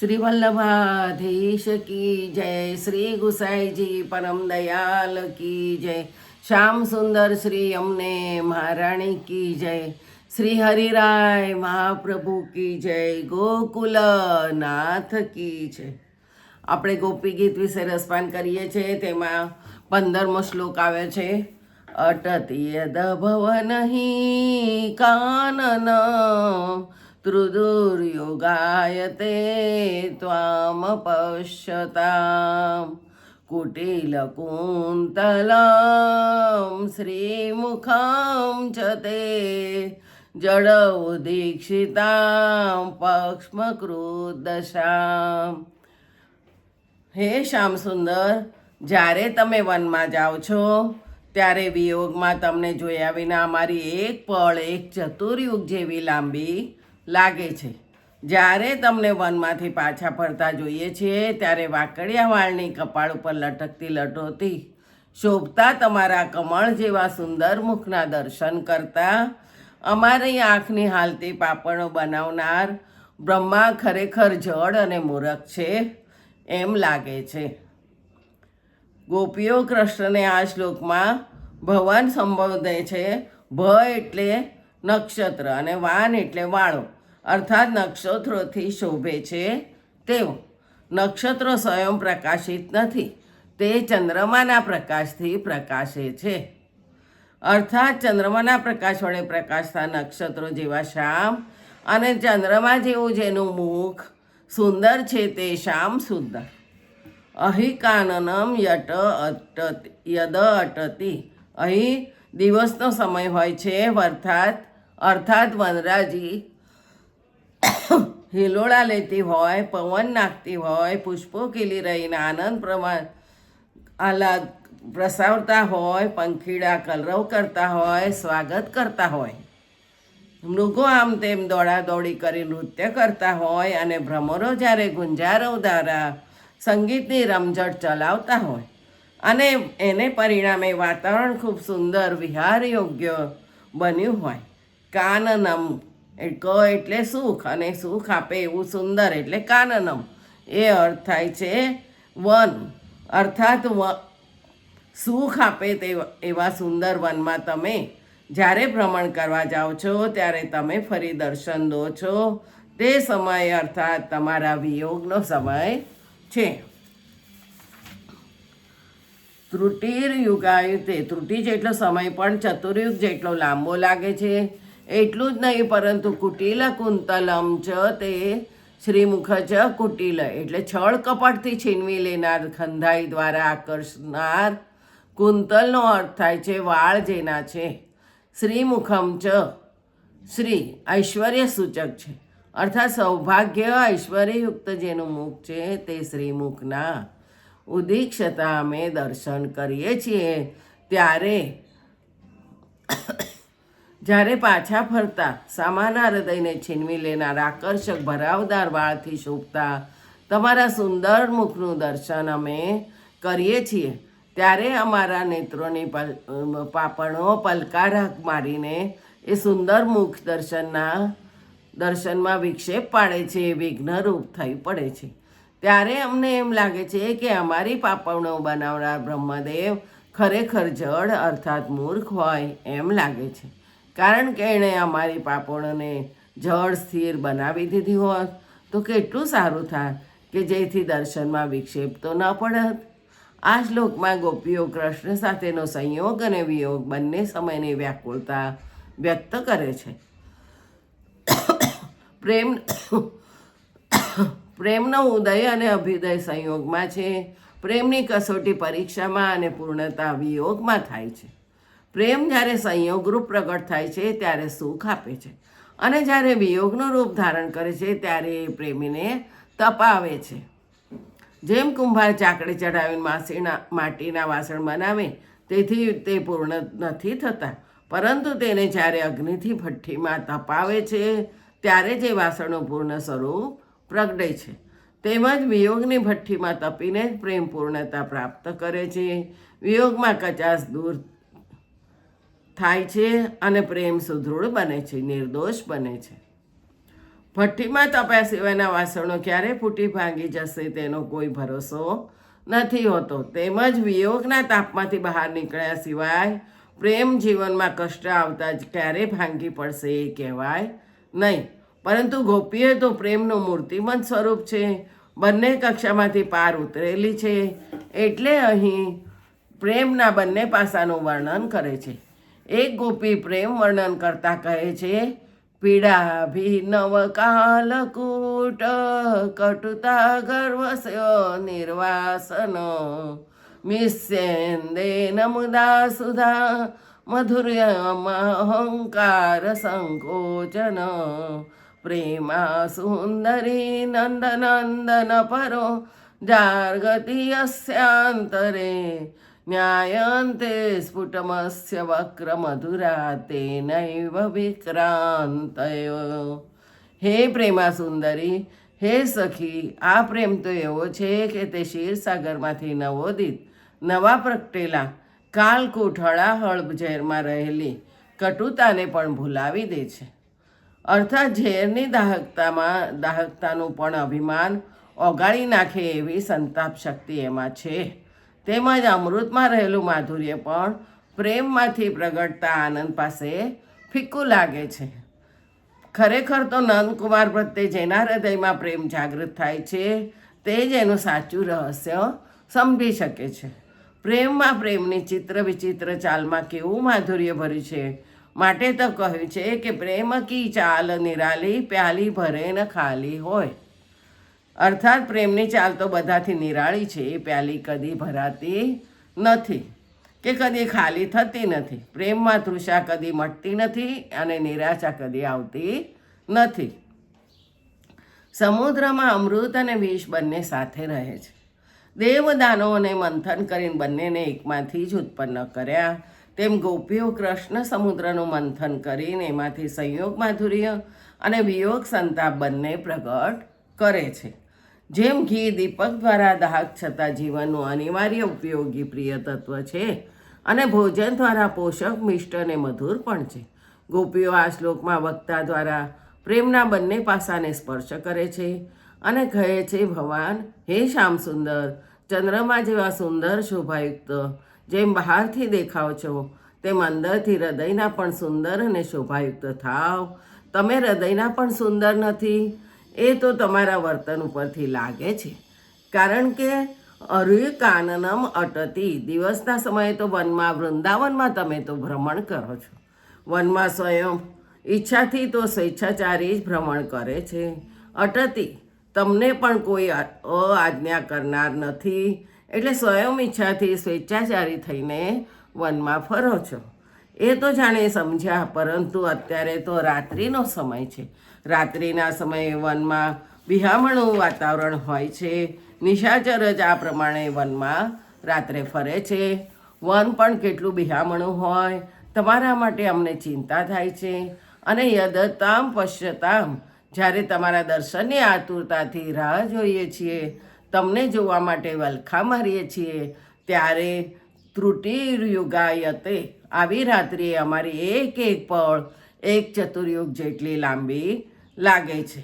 श्री वल्लभाधीश की जय। श्री गुसाई जी परम दयाल की जय। श्याम सुंदर श्री अमने महाराणी की जय। श्री हरिराय महाप्रभु की जय। गोकुल नाथ की जय। આપણે ગોપી ગીત વિશે રસપાન કરીએ છીએ. તેમાં 15મો શ્લોક આવે છે. અટતિ યદ ભવનહિ કાનન ત્રુદુર્યોગાયતે ત્વામ પશ્યતામ કુટિલકુંતલમ શ્રીમુખમ ચ તે જડ ઉદીક્ષિતામ પક્ષ્મકૃદશામ. હે શ્યામ સુંદર, જ્યારે તમે વનમાં જાઓ છો ત્યારે વિયોગમાં તમને જોયા વિના અમારી એક પળ એક ચતુર્યુગ જેવી લાંબી લાગે છે. જ્યારે તમને વનમાંથી પાછા ફરતા જોઈએ છીએ ત્યારે વાકડિયા વાળની કપાળ ઉપર લટકતી લટોતી શોભતા તમારા કમળ જેવા સુંદર મુખના દર્શન કરતા અમારી આંખની હાલતી પાપણો બનાવનાર બ્રહ્મા ખરેખર જડ અને મૂરખ છે એમ લાગે છે. ગોપીઓ કૃષ્ણને આ શ્લોકમાં ભવન સંબોધે છે. ભ એટલે નક્ષત્ર અને વાન એટલે વાળો, અર્થાત નક્ષત્રોથી શોભે છે તેવો. નક્ષત્રો સ્વયં પ્રકાશિત નથી, તે ચંદ્રમાના પ્રકાશથી પ્રકાશે છે. અર્થાત ચંદ્રમાના પ્રકાશ વડે પ્રકાશતા નક્ષત્રો જેવા શ્યામ અને ચંદ્રમા જેવું જેનું મુખ સુંદર છે તે શ્યામ સુંદર. અહીં કાનનમ યદ અટતી. અહીં દિવસનો સમય હોય છે, અર્થાત વનરાજી હિલોળા લેતી હોય, પવન નાખતી હોય, પુષ્પો ખીલી રહીને આનંદ આહલાદ પ્રસાવતા હોય, પંખીડા કલરવ કરતા હોય, સ્વાગત કરતા હોય, મૃગો આમ તેમ દોડાદોડી કરી નૃત્ય કરતા હોય અને ભ્રમરો જ્યારે ગુંજારવ દ્વારા સંગીતની રમઝટ ચલાવતા હોય અને એને પરિણામે વાતાવરણ ખૂબ સુંદર વિહાર યોગ્ય બન્યું હોય. કાનનમ ક એટલે સુખ અને સુખ આપે એવું સુંદર એટલે કાનનમ. એ અર્થ થાય છે વન, અર્થાત સુખ આપે તે એવા સુંદર વનમાં તમે જ્યારે ભ્રમણ કરવા જાઓ છો ત્યારે તમે ફરી દર્શન દો છો તે સમય અર્થાત તમારા વિયોગનો સમય છે. ત્રુટિર્યુગાયુતે, ત્રુટિ જેટલો સમય પણ ચતુર્યુગ જેટલો લાંબો લાગે છે. એટલું જ નહીં પરંતુ કુટિલ કુંતલમ ચ તે શ્રીમુખ ચ કુટિલ એટલે છળ કપટથી છીનવી લેનાર, ખંધાઈ દ્વારા આકર્ષનાર. કુંતલનો અર્થ થાય છે વાળ જેના છે. શ્રીમુખમ ચ શ્રી ઐશ્વર્ય સૂચક છે, અર્થાત સૌભાગ્ય ઐશ્વર્યયુક્ત જેનું મુખ છે તે શ્રીમુખના ઉદીક્ષતા અમે દર્શન કરીએ છીએ. જ્યારે પાછા ફરતા સામાના હૃદયને છીનવી લેનાર આકર્ષક ભરાવદાર વાળથી શોભતા તમારા સુંદર મુખનું દર્શન અમે કરીએ છીએ ત્યારે અમારા નેત્રોની પાપણો પલકારા મારીને એ સુંદર મુખ દર્શનમાં વિક્ષેપ પાડે છે, વિઘ્નરૂપ થઈ પડે છે. ત્યારે અમને એમ લાગે છે કે અમારી પાપણો બનાવનાર બ્રહ્મદેવ ખરેખર જડ અર્થાત મૂર્ખ હોય એમ લાગે છે, કારણ કે એણે અમારી પાપણોને જડ સ્થિર બનાવી દીધી હોત તો કેટલું સારું થાય કે જેથી દર્શનમાં વિક્ષેપ તો ન પડત. આ શ્લોકમાં ગોપીઓ કૃષ્ણ સાથેનો સંયોગ અને વિયોગ બંને સમયની વ્યાકુળતા વ્યક્ત કરે છે. પ્રેમનો ઉદય અને અભ્યુદય સંયોગમાં છે. પ્રેમની કસોટી પરીક્ષામાં અને પૂર્ણતા વિયોગમાં થાય છે. પ્રેમ જ્યારે સંયોગરૂપ પ્રગટ થાય છે ત્યારે સુખ આપે છે અને જ્યારે વિયોગનું રૂપ ધારણ કરે છે ત્યારે એ પ્રેમીને તપાવે છે. જેમ કુંભાર ચાકડી ચડાવીને માટીના વાસણ બનાવે તેથી તે પૂર્ણ નથી થતા, પરંતુ તેને જ્યારે અગ્નિથી ભઠ્ઠીમાં તપાવે છે ત્યારે જે વાસણો પૂર્ણ સ્વરૂપ પ્રગટે છે. તેમજ વિયોગની ભઠ્ઠીમાં તપીને પ્રેમ પૂર્ણતા પ્રાપ્ત કરે છે. વિયોગમાં કચાશ દૂર થાય છે અને પ્રેમ સુદૃઢ બને છે, નિર્દોષ બને છે. ભઠ્ઠીમાં તપ્યા સિવાયના વાસણો ક્યારે ફૂટી ભાંગી જશે તેનો કોઈ ભરોસો નથી હોતો. તેમજ વિયોગના તાપમાંથી બહાર નીકળ્યા સિવાય પ્રેમ જીવનમાં કષ્ટ આવતા જ ક્યારે ભાંગી પડશે એ કહેવાય નહીં. પરંતુ ગોપીએ તો પ્રેમનું મૂર્તિમંત સ્વરૂપ છે, બંને કક્ષામાંથી પાર ઉતરેલી છે. એટલે અહીં પ્રેમના બંને પાસાનું વર્ણન કરે છે. એક ગોપી પ્રેમ વર્ણન કરતા કહે છે, પીડા ભીનવ કાલકૂટ કટુતા ગર્વસ્ય નિર્વાસન મિસ્યેન્દેન મુદા સુધા મધુર્યમ અહંકાર સંકોચન પ્રેમા સુંદરી નંદનંદન પરો જાર્ગતિ યસ્યાંતરે ન્યાયંતે સ્ફુટમસ્ય વક્ર મધુરા તેનૈવ વિક્રાંતયો. હે પ્રેમા સુંદરી, હે સખી, આ પ્રેમ તો એવો છે કે તે ક્ષીરસાગરમાંથી નવોદિત નવા પ્રગટેલા કાલકૂટ હળાહળ ઝેરમાં રહેલી કટુતાને પણ ભૂલાવી દે છે. અર્થાત ઝેરની દાહકતાનું પણ અભિમાન ઓગાળી નાખે એવી સંતાપ શક્તિ એમાં છે. તેમજ અમૃતમાં રહેલું માધુર્ય પણ પ્રેમમાંથી પ્રગટતા આનંદ પાસે ફીક્કું લાગે છે. ખરેખર તો નંદકુમાર પ્રત્યે જેના હૃદયમાં પ્રેમ જાગૃત થાય છે તે જ એનું સાચું રહસ્ય સમજી શકે છે. પ્રેમમાં પ્રેમની ચિત્ર વિચિત્ર ચાલમાં કેવું માધુર્ય ભર્યું છે. માટે તો કહ્યું છે કે પ્રેમ કી ચાલ નિરાલી પ્યાલી ભરે ન ખાલી હોય. અર્થાત પ્રેમની ચાલ તો બધાથી નિરાળી છે, એ પ્યાલી કદી ભરાતી નથી કે કદી ખાલી થતી નથી. પ્રેમમાં તૃષા કદી મટતી નથી અને નિરાશા કદી આવતી નથી. સમુદ્રમાં અમૃત અને વિષ બંને સાથે રહે છે. દેવદાનોને મંથન કરીને બંનેને એકમાંથી જ ઉત્પન્ન કર્યા. તેમ ગોપીઓ કૃષ્ણ સમુદ્રનું મંથન કરીને એમાંથી સંયોગ માધુર્ય અને વિયોગ સંતાપ બંને પ્રગટ કરે છે. જેમ ઘી દીપક દ્વારા દાહક છતાં જીવનનું અનિવાર્ય ઉપયોગી પ્રિય તત્વ છે અને ભોજન દ્વારા પોષક મિષ્ટ અને મધુર પણ છે. ગોપીઓ આ શ્લોકમાં વક્તા દ્વારા પ્રેમના બંને પાસાને સ્પર્શ કરે છે અને કહે છે, ભગવાન, હે શ્યામ સુંદર, ચંદ્રમા જેવા સુંદર શોભાયુક્ત જેમ બહારથી દેખાવ છો તેમ અંદરથી હૃદયના પણ સુંદર અને શોભાયુક્ત થાવ. તમે હૃદયના પણ સુંદર નથી એ તો તમારા વર્તન ઉપરથી લાગે છે. કારણ કે અરુય કાનનમ અટતી, દિવસના સમયે તો વનમાં વૃંદાવનમાં તમે તો ભ્રમણ કરો છો. વનમાં સ્વયં ઈચ્છાથી તો સ્વેચ્છાચારી જ ભ્રમણ કરે છે. અટતી, તમને પણ કોઈ આજ્ઞા કરનાર નથી એટલે સ્વયં ઈચ્છાથી સ્વેચ્છાચારી થઈને વનમાં ફરો છો. એ તો જાણે સમજ્યા, પરંતુ અત્યારે તો રાત્રિનો સમય છે. રાત્રિના સમયે વનમાં બિહામણું વાતાવરણ હોય છે. નિશાચર જ આ પ્રમાણે વનમાં રાત્રે ફરે છે. વન પણ કેટલું બિહામણું હોય, તમારા માટે અમને ચિંતા થાય છે. અને યદતામ પશ્યતામ, જ્યારે તમારા દર્શનની આતુરતાથી રાહ જોઈએ છીએ, તમને જોવા માટે વલખા મારીએ છીએ, ત્યારે ત્રુટિયુગાયતે, આવી રાત્રિએ અમારી એક એક પળ એક ચતુર્યુગ જેટલી લાંબી લાગે છે.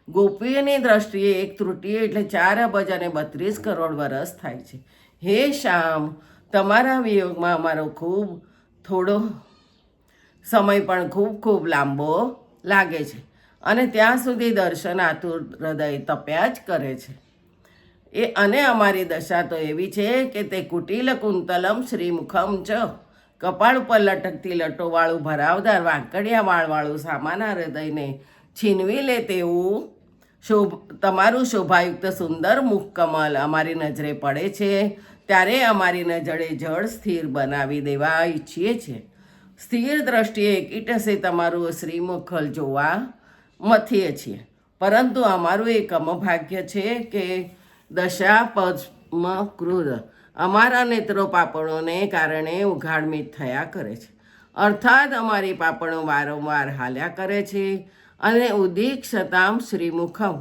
ગોપીઓની દ્રષ્ટિએ એક ત્રુટિ એટલે 4 અબજ અને 32 કરોડ વર્ષ થાય છે. હે શ્યામ, તમારા વિયોગમાં અમારો ખૂબ થોડો સમય પણ ખૂબ લાંબો લાગે છે અને ત્યાં સુધી દર્શન આતુર હૃદય તપ્યા જ કરે છે. અને અમારી દશા તો એવી છે કે તે કુટિલ કુંતલમ શ્રીમુખમ ચ, કપાળ ઉપર લટકતી લટોવાળું ભરાવદાર વાંકડિયા વાળવાળું સામાના હૃદયને છીનવી લે તેવું તમારું શોભાયુક્ત સુંદર મુખ કમલ અમારી નજરે પડે છે. ત્યારે અમારી નજરે જળ સ્થિર બનાવી દેવા ઈચ્છીએ છીએ. સ્થિર દ્રષ્ટિએ કીટસે તમારું શ્રીમુખ જોવા મથીએ છીએ. પરંતુ અમારું એક અમભાગ્ય છે કે દશા પદ્મકૃત, અમારા નેત્રો પાપણોને કારણે ઉઘાડમીટ થયા કરે છે. અર્થાત અમારી પાપણો વારંવાર હાલ્યા કરે છે અને ઉદીક્ષતામ શ્રીમુખમ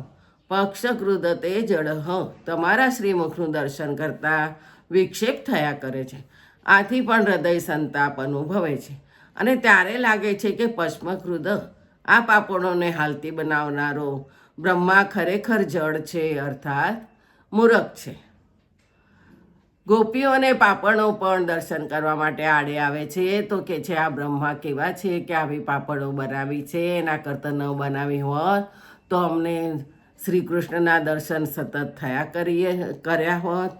પક્ષકૃદતે જડહ, તમારા શ્રીમુખનું દર્શન કરતાં વિક્ષેપ થયા કરે છે. આથી પણ હૃદય સંતાપ અનુભવે છે અને ત્યારે લાગે છે કે પદ્મકૃદ, આ પાપડોને હાલતી બનાવનારો બ્રહ્મા ખરેખર જળ છે, અર્થાત મૂરખ છે. ગોપીઓ અને પાપડો પણ દર્શન કરવા માટે આડે આવે છે, તો કે છે આ બ્રહ્મા કેવા છે કે આવી પાપડો બનાવી છે, એના કરતાં ન બનાવી હોત તો અમને શ્રી કૃષ્ણના દર્શન સતત કર્યા હોત.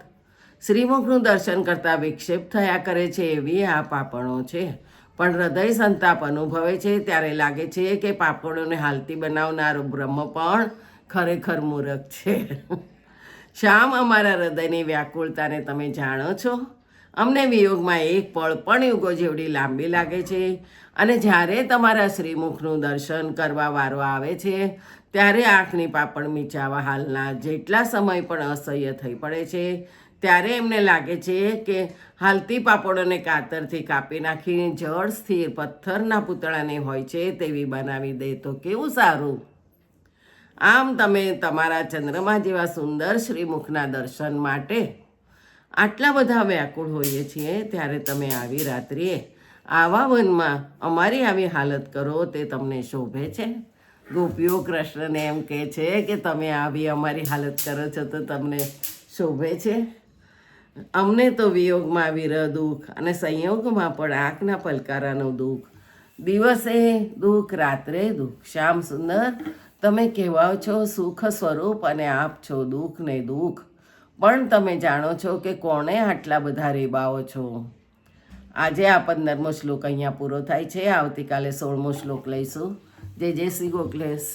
શ્રીમુખનું દર્શન કરતાં વિક્ષેપ થયા કરે છે એવી આ પાપણો છે. પણ હૃદય સંતાપ અનુભવે છે ત્યારે લાગે છે કે પાપડોને હાલતી બનાવનારો બ્રહ્મ પણ ખરેખર મૂરખ છે. શામ અમારા હૃદયની વ્યાકુળતાને તમે જાણો છો? અમને વિયોગમાં એક પળ પણ યુગો જેવડી લાંબી લાગે છે, અને જ્યારે તમારા શ્રીમુખનું દર્શન કરવા વારો આવે છે ત્યારે આંખની પાપડ મીચાવા હાલના જેટલા સમય પણ અસહ્ય થઈ પડે છે, ત્યારે એમને લાગે છે કે હાલતી પાપડોને કાતરથી કાપી નાખી જળ સ્થિર પથ્થરના પૂતળાને હોય છે તેવી બનાવી દે તો કેવું સારું. આમ તમે તમારા ચંદ્રમા જેવા સુંદર શ્રીમુખના દર્શન માટે આટલા બધા વ્યાકુળ હોઈએ છીએ, ત્યારે તમે આવી રાત્રિએ આવા વનમાં અમારી આવી હાલત કરો તે તમને શોભે છે? ગોપીઓ કૃષ્ણને એમ કહે છે કે તમે આવી અમારી હાલત કરો છો તો તમને શોભે છે? અમને તો વિયોગમાં વિરહ દુઃખ અને સંયોગમાં પણ આંખના પલકારાનું દુઃખ, દિવસે દુઃખ રાત્રે દુઃખ. શ્યામ સુંદર, તમે કહેવાઓ છો સુખ સ્વરૂપ અને આપ છો દુઃખ ને દુઃખ, પણ તમે જાણો છો કે કોણે આટલા બધા રેબાઓ છો? આજે આ 15મો શ્લોક અહીંયા પૂરો થાય છે. આવતીકાલે 16મો શ્લોક લઈશું. જય શ્રી ગોખલેશ.